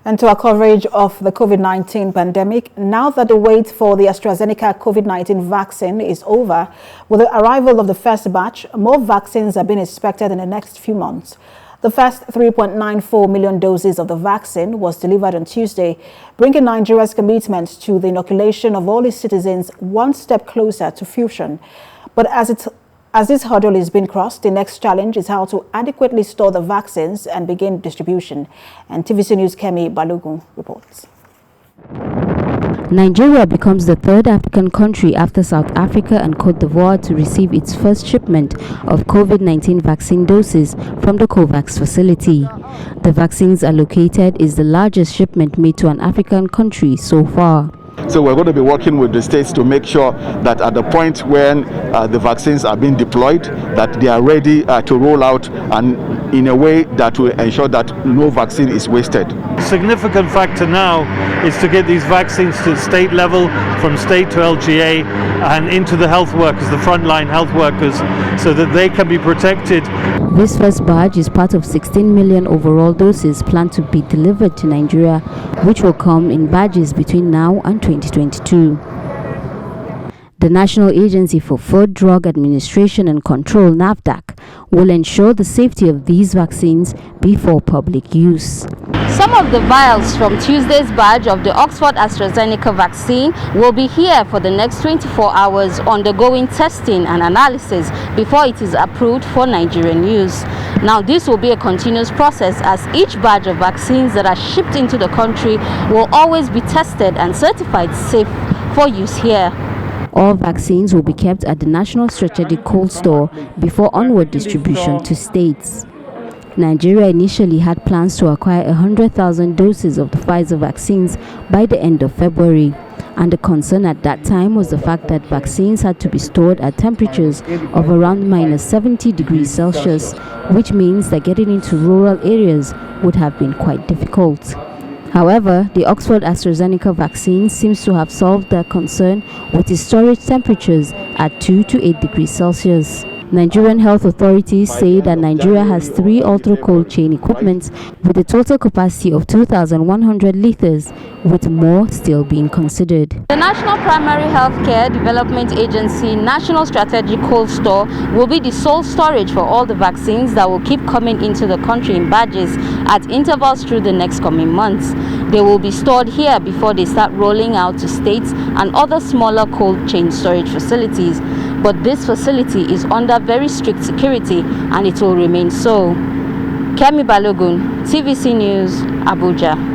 And to our coverage of the COVID-19 pandemic, now that the wait for the AstraZeneca COVID-19 vaccine is over, with the arrival of the first batch, more vaccines are being expected in the next few months. The first 3.94 million doses of the vaccine was delivered on Tuesday, bringing Nigeria's commitment to the inoculation of all its citizens one step closer to fruition. But as this hurdle is being crossed, the next challenge is how to adequately store the vaccines and begin distribution. And TVC News' Kemi Balogun reports. Nigeria becomes the third African country after South Africa and Côte d'Ivoire to receive its first shipment of COVID-19 vaccine doses from the COVAX facility. The vaccines allocated is the largest shipment made to an African country so far. So we're going to be working with the states to make sure that at the point when the vaccines are being deployed, that they are ready to roll out and in a way that will ensure that no vaccine is wasted. Significant factor now is to get these vaccines to state level, from state to LGA, and into the health workers, the frontline health workers, so that they can be protected. This first batch is part of 16 million overall doses planned to be delivered to Nigeria, which will come in batches between now and 2022. The National Agency for Food, Drug Administration and Control, NAFDAC, will ensure the safety of these vaccines before public use. Some of the vials from Tuesday's batch of the Oxford AstraZeneca vaccine will be here for the next 24 hours undergoing testing and analysis before it is approved for Nigerian use. Now, this will be a continuous process as each batch of vaccines that are shipped into the country will always be tested and certified safe for use here. All vaccines will be kept at the National Strategic Cold Store before onward distribution to states. Nigeria initially had plans to acquire 100,000 doses of the Pfizer vaccines by the end of February, and the concern at that time was the fact that vaccines had to be stored at temperatures of around -70 degrees Celsius, which means that getting into rural areas would have been quite difficult. However, the Oxford AstraZeneca vaccine seems to have solved that concern with its storage temperatures at 2 to 8 degrees Celsius. Nigerian health authorities say that Nigeria has 3 ultra-cold chain equipments with a total capacity of 2,100 litres, with more still being considered. The National Primary Healthcare Development Agency National Strategic Cold Store will be the sole storage for all the vaccines that will keep coming into the country in batches at intervals through the next coming months. They will be stored here before they start rolling out to states and other smaller cold chain storage facilities. But this facility is under very strict security and it will remain so. Kemi Balogun, TVC News, Abuja.